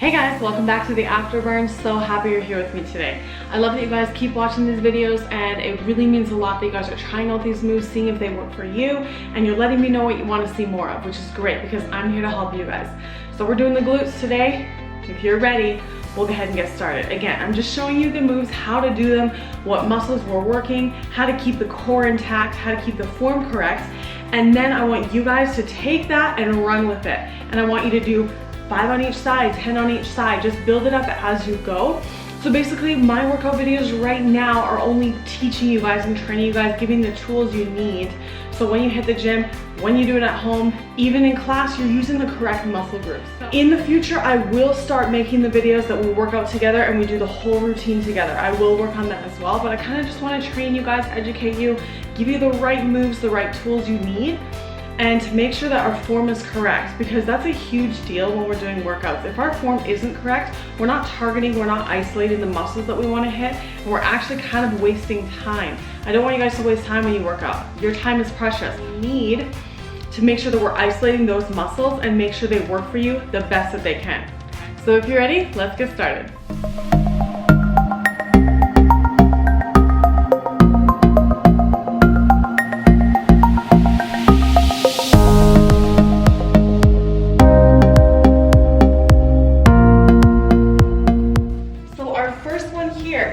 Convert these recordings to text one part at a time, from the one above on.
Hey guys, welcome back to the Afterburn. So happy you're here with me today. I love that you guys keep watching these videos, and it really means a lot that you guys are trying out these moves, seeing if they work for you, and you're letting me know what you want to see more of, which is great because I'm here to help you guys. So we're doing the glutes today. If you're ready, we'll go ahead and get started. Again, I'm just showing you the moves, how to do them, what muscles we're working, how to keep the core intact, how to keep the form correct, and then I want you guys to take that and run with it. And I want you to do 5 on each side, 10 on each side, just build it up as you go. So basically my workout videos right now are only teaching you guys and training you guys, giving the tools you need. So when you hit the gym, when you do it at home, even in class, you're using the correct muscle groups. In the future, I will start making the videos that we work out together and we do the whole routine together. I will work on that as well, but I kind of just want to train you guys, educate you, give you the right moves, the right tools you need, and to make sure that our form is correct, because that's a huge deal when we're doing workouts. If our form isn't correct, we're not targeting, we're not isolating the muscles that we want to hit, and we're actually kind of wasting time. I don't want you guys to waste time when you work out. Your time is precious. We need to make sure that we're isolating those muscles and make sure they work for you the best that they can. So if you're ready, let's get started.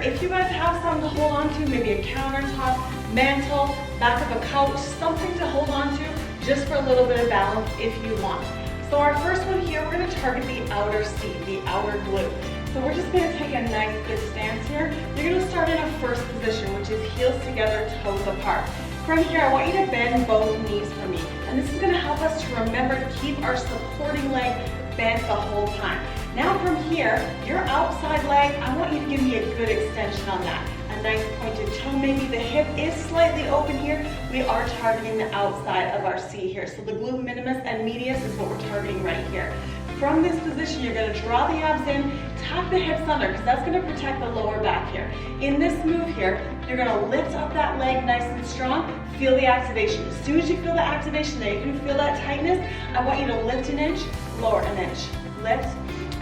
If you guys have something to hold on to, maybe a countertop, mantle, back of a couch, something to hold on to just for a little bit of balance if you want. So our first one here, we're going to target the outer seat, the outer glute. So we're just going to take a nice good stance here. You're going to start in a first position, which is heels together, toes apart. From here, I want you to bend both knees for me. And this is going to help us to remember to keep our supporting leg bent the whole time. Now from here, your outside leg, I want you to give me a good extension on that. A nice pointed toe, maybe the hip is slightly open here. We are targeting the outside of our seat here. So the glute minimus and medius is what we're targeting right here. From this position, you're going to draw the abs in, tuck the hips under, because that's going to protect the lower back here. In this move here, you're going to lift up that leg nice and strong, feel the activation. As soon as you feel the activation there, you can feel that tightness. I want you to lift an inch, lower an inch, lift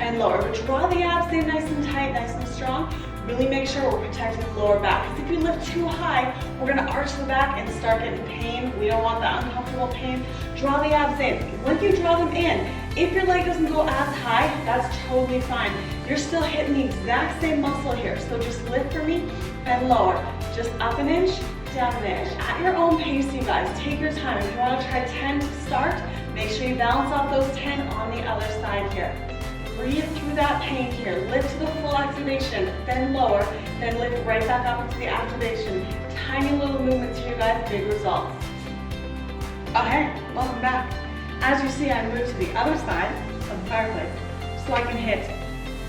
and lower. But draw the abs in nice and tight, nice and strong. Really make sure we're protecting the lower back. Because if you lift too high, we're going to arch the back and start getting pain. We don't want that uncomfortable pain. Draw the abs in. When you draw them in, if your leg doesn't go as high, that's totally fine. You're still hitting the exact same muscle here. So just lift for me and lower. Just up an inch, down an inch. At your own pace, you guys. Take your time. If you want to try 10 to start, make sure you balance off those 10 on the other side here. Breathe through that pain here. Lift to the full activation, then lower, then lift right back up into the activation. Tiny little movements here, guys, big results. Okay, welcome back. As you see, I moved to the other side of the fireplace so I can hit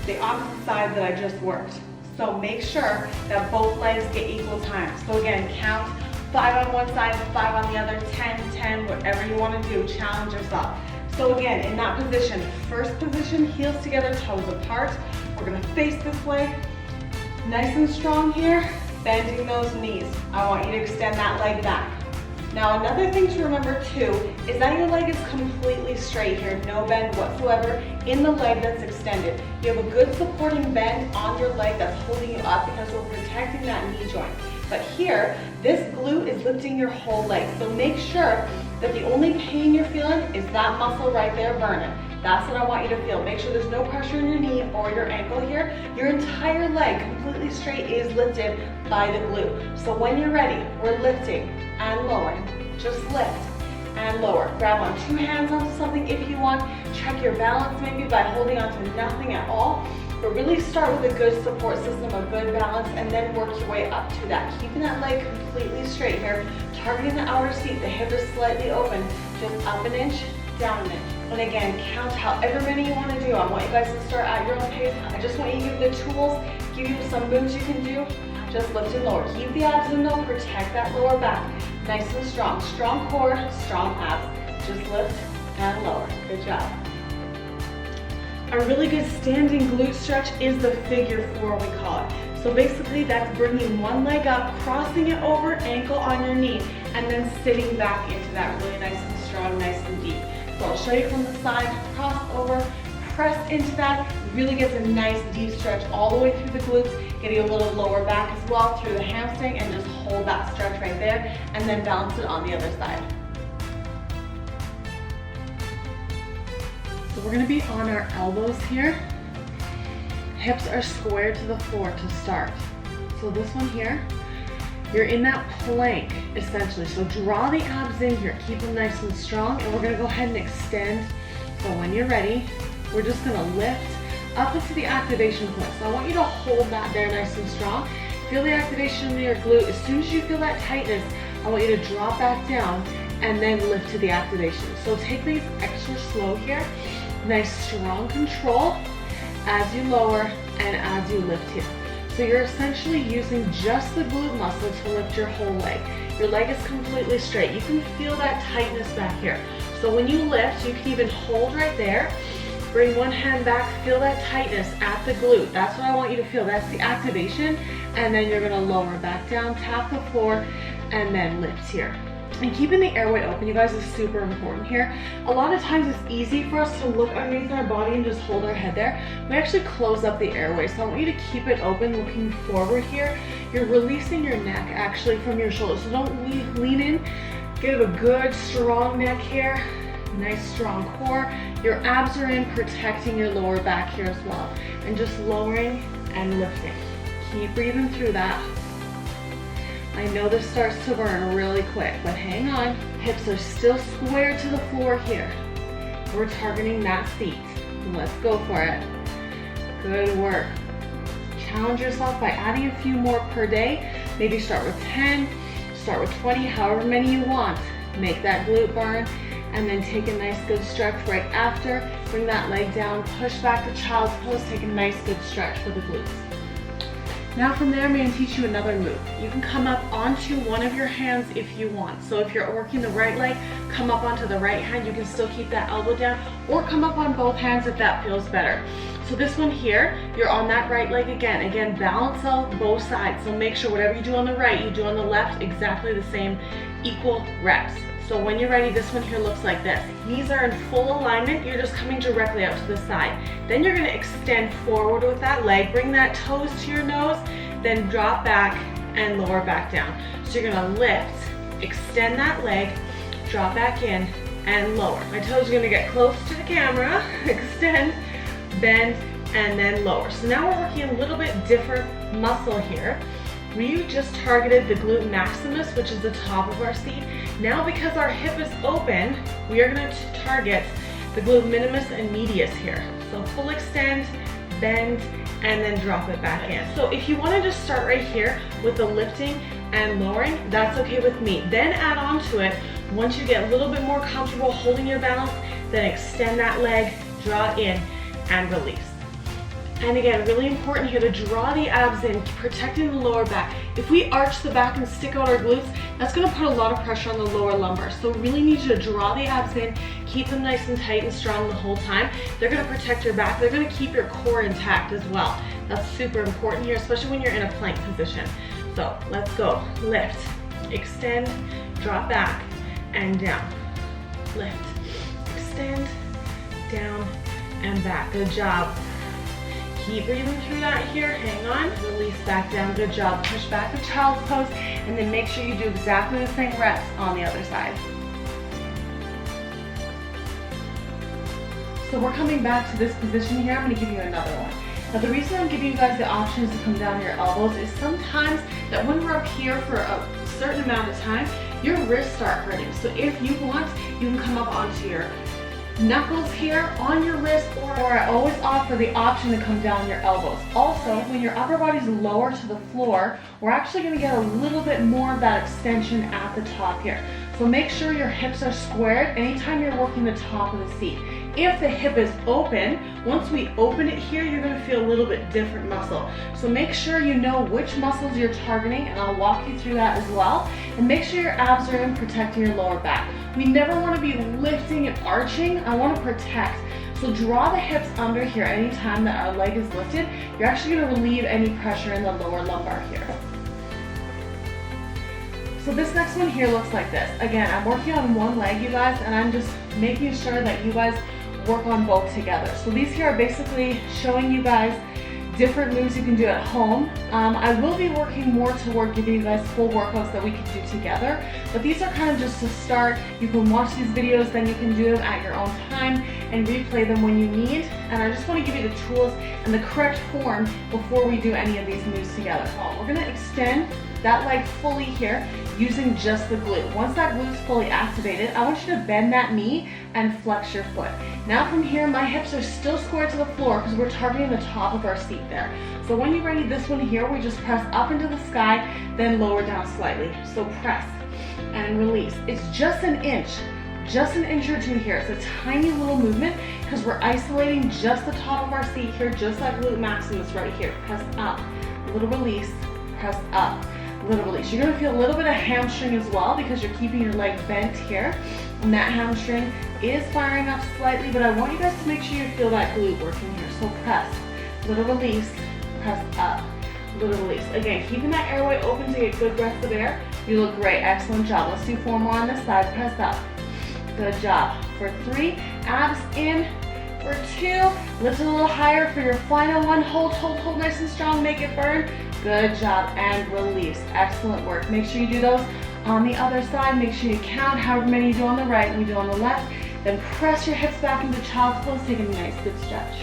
the opposite side that I just worked. So make sure that both legs get equal time. So again, count 5 on one side, 5 on the other, 10, 10, whatever you want to do, challenge yourself. So again, in that position, first position, heels together, toes apart. We're going to face this way, nice and strong here, bending those knees. I want you to extend that leg back. Now another thing to remember too is that your leg is completely straight here, no bend whatsoever in the leg that's extended. You have a good supporting bend on your leg that's holding you up because we're protecting that knee joint. But here, this glute is lifting your whole leg. So make sure that the only pain you're feeling is that muscle right there burning. That's what I want you to feel. Make sure there's no pressure in your knee or your ankle here. Your entire leg, completely straight, is lifted by the glute. So when you're ready, we're lifting and lowering. Just lift and lower. Grab on 2 hands onto something if you want. Check your balance maybe by holding onto nothing at all. But really start with a good support system, a good balance, and then work your way up to that. Keeping that leg completely straight here. Targeting the outer seat, the hip is slightly open. Just up an inch, down an inch. And again, count however many you want to do. I want you guys to start at your own pace. I just want you to give the tools, give you some moves you can do. Just lift and lower. Keep the abs in though, protect that lower back. Nice and strong. Strong core, strong abs. Just lift and lower. Good job. A really good standing glute stretch is the figure 4, we call it. So basically that's bringing one leg up, crossing it over, ankle on your knee, and then sitting back into that really nice and strong, nice and deep. So I'll show you from the side, cross over, press into that, really gets a nice deep stretch all the way through the glutes, getting a little lower back as well through the hamstring, and just hold that stretch right there, and then balance it on the other side. So we're gonna be on our elbows here. Hips are squared to the floor to start. So this one here, you're in that plank essentially. So draw the abs in here, keep them nice and strong, and we're gonna go ahead and extend. So when you're ready, we're just gonna lift up into the activation point. So I want you to hold that there nice and strong. Feel the activation in your glute. As soon as you feel that tightness, I want you to drop back down and then lift to the activation. So take these extra slow here. Nice strong control as you lower and as you lift here. So you're essentially using just the glute muscle to lift your whole leg. Your leg is completely straight. You can feel that tightness back here. So when you lift, you can even hold right there. Bring one hand back, feel that tightness at the glute. That's what I want you to feel. That's the activation. And then you're gonna lower back down, tap the floor, and then lift here. And keeping the airway open, you guys, is super important here. A lot of times it's easy for us to look underneath our body and just hold our head there. We actually close up the airway. So I want you to keep it open, looking forward here. You're releasing your neck actually from your shoulders. So don't lean in. Give a good strong neck here. Nice strong core. Your abs are in, protecting your lower back here as well. And just lowering and lifting. Keep breathing through that. I know this starts to burn really quick, but hang on. Hips are still squared to the floor here. We're targeting that seat. Let's go for it. Good work. Challenge yourself by adding a few more per day. Maybe start with 10, start with 20, however many you want. Make that glute burn, and then take a nice good stretch right after. Bring that leg down, push back to child's pose, take a nice good stretch for the glutes. Now from there, I'm going to teach you another move. You can come up onto one of your hands if you want. So if you're working the right leg, come up onto the right hand. You can still keep that elbow down, or come up on both hands if that feels better. So this one here, you're on that right leg again. Again, balance out both sides. So make sure whatever you do on the right, you do on the left, exactly the same, equal reps. So when you're ready, this one here looks like this. Knees are in full alignment. You're just coming directly out to the side. Then you're gonna extend forward with that leg. Bring that toes to your nose, then drop back and lower back down. So you're gonna lift, extend that leg, drop back in, and lower. My toes are gonna get close to the camera. Extend, bend, and then lower. So now we're working a little bit different muscle here. We just targeted the glute maximus, which is the top of our seat. Now because our hip is open, we are going to target the glute minimus and medius here. So full extend, bend, and then drop it back in. So if you want to just start right here with the lifting and lowering, that's okay with me. Then add on to it, once you get a little bit more comfortable holding your balance, then extend that leg, draw it in, and release. And again, really important here to draw the abs in, protecting the lower back. If we arch the back and stick out our glutes, that's gonna put a lot of pressure on the lower lumbar. So really need you to draw the abs in, keep them nice and tight and strong the whole time. They're gonna protect your back. They're gonna keep your core intact as well. That's super important here, especially when you're in a plank position. So let's go. Lift, extend, drop back, and down. Lift, extend, down, and back. Good job. Keep breathing through that here, hang on, release back down, good job. Push back to child's pose, and then make sure you do exactly the same reps on the other side. So we're coming back to this position here. I'm gonna give you another one. Now the reason I'm giving you guys the options to come down your elbows is sometimes that when we're up here for a certain amount of time, your wrists start hurting. So if you want, you can come up onto your knuckles here on your wrist, or I always offer the option to come down your elbows. Also, when your upper body's lower to the floor, we're actually going to get a little bit more of that extension at the top here. So make sure your hips are squared anytime you're working the top of the seat. If the hip is open, once we open it here, you're going to feel a little bit different muscle. So make sure you know which muscles you're targeting, and I'll walk you through that as well. And make sure your abs are in, protecting your lower back. We never want to be lifting and arching. I want to protect. So draw the hips under here anytime that our leg is lifted. You're actually going to relieve any pressure in the lower lumbar here. So this next one here looks like this. Again, I'm working on one leg, you guys, and I'm just making sure that you guys work on both together. So these here are basically showing you guys different moves you can do at home. I will be working more toward giving you guys full workouts that we can do together, but these are kind of just to start. You can watch these videos, then you can do them at your own time and replay them when you need. And I just want to give you the tools and the correct form before we do any of these moves together. So we're going to extend that leg fully here using just the glute. Once that glute is fully activated, I want you to bend that knee and flex your foot. Now from here, my hips are still squared to the floor because we're targeting the top of our seat there. So when you're ready, this one here, we just press up into the sky, then lower down slightly. So press and release. It's just an inch or two here. It's a tiny little movement because we're isolating just the top of our seat here, just like glute maximus right here. Press up, little release, press up, little release. You're gonna feel a little bit of hamstring as well because you're keeping your leg bent here. And that hamstring is firing up slightly, but I want you guys to make sure you feel that glute working here. So press, little release, press up, little release. Again, keeping that airway open to get good breaths of air. You look great, excellent job. Let's do 4 more on this side, press up. Good job. For 3, abs in. For 2, lift it a little higher. For your final one, hold nice and strong, make it burn. Good job, and release. Excellent work. Make sure you do those on the other side. Make sure you count however many you do on the right and we do on the left. Then press your hips back into child's pose, take a nice good stretch.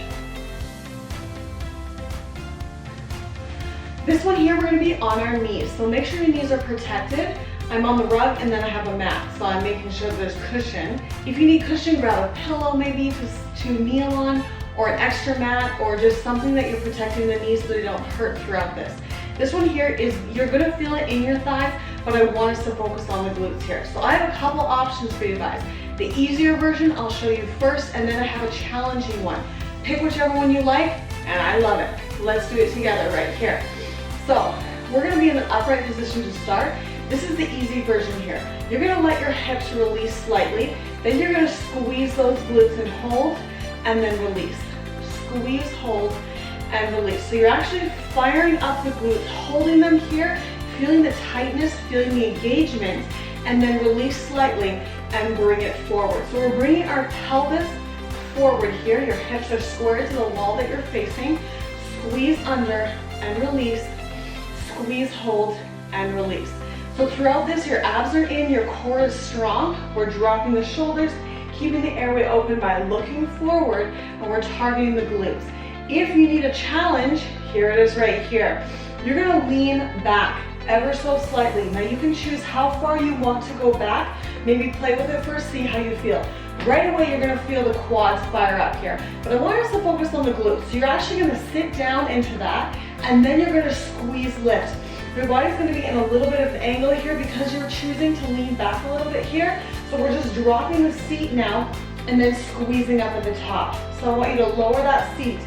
This one here, we're gonna be on our knees. So make sure your knees are protected. I'm on the rug and then I have a mat, so I'm making sure there's cushion. If you need cushion, grab a pillow maybe to kneel on, or an extra mat, or just something that you're protecting the knees so they don't hurt throughout this. This one here is, you're gonna feel it in your thighs, but I want us to focus on the glutes here. So I have a couple options for you guys. The easier version I'll show you first, and then I have a challenging one. Pick whichever one you like, and I love it. Let's do it together right here. So we're gonna be in an upright position to start. This is the easy version here. You're gonna let your hips release slightly, then you're gonna squeeze those glutes and hold, and then release. Squeeze, hold, and release. So you're actually firing up the glutes, holding them here, feeling the tightness, feeling the engagement, and then release slightly and bring it forward. So we're bringing our pelvis forward here. Your hips are squared to the wall that you're facing. Squeeze under and release. Squeeze, hold, and release. So throughout this, your abs are in, your core is strong. We're dropping the shoulders, keeping the airway open by looking forward, and we're targeting the glutes. If you need a challenge, here it is right here. You're gonna lean back ever so slightly. Now you can choose how far you want to go back. Maybe play with it first, see how you feel. Right away, you're gonna feel the quads fire up here. But I want us to focus on the glutes. So you're actually gonna sit down into that, and then you're gonna squeeze lift. Your body's gonna be in a little bit of an angle here because you're choosing to lean back a little bit here. So we're just dropping the seat now and then squeezing up at the top. So I want you to lower that seat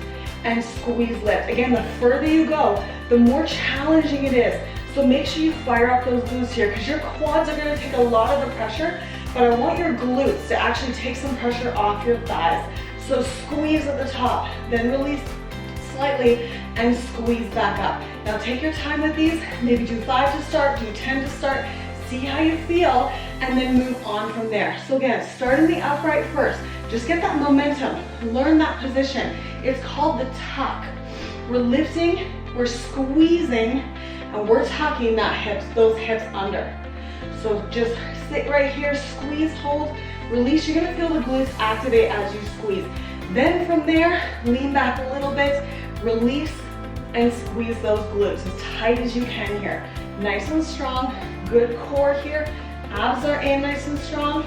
and squeeze lift. Again, the further you go, the more challenging it is. So make sure you fire up those glutes here because your quads are gonna take a lot of the pressure, but I want your glutes to actually take some pressure off your thighs. So squeeze at the top, then release slightly and squeeze back up. Now take your time with these, maybe do 5 to start, do 10 to start, see how you feel, and then move on from there. So again, start in the upright first. Just get that momentum, learn that position. It's called the tuck. We're lifting, we're squeezing, and we're tucking those hips under. So just sit right here, squeeze, hold, release. You're gonna feel the glutes activate as you squeeze. Then from there, lean back a little bit, release, and squeeze those glutes as tight as you can here. Nice and strong, good core here. Abs are in nice and strong.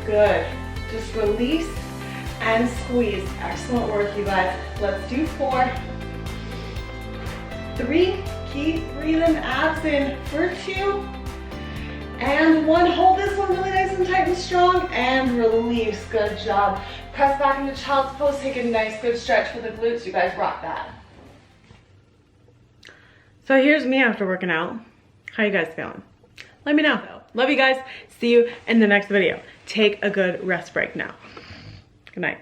Good. Just release and squeeze. Excellent work, you guys. Let's do 4, 3, keep breathing, abs in for 2, and 1. Hold this one really nice and tight and strong, and release. Good job. Press back into child's pose, take a nice good stretch for the glutes. You guys rock that. So here's me after working out. How you guys feeling? Let me know. Love you guys. See you in the next video. Take a good rest break now. Good night.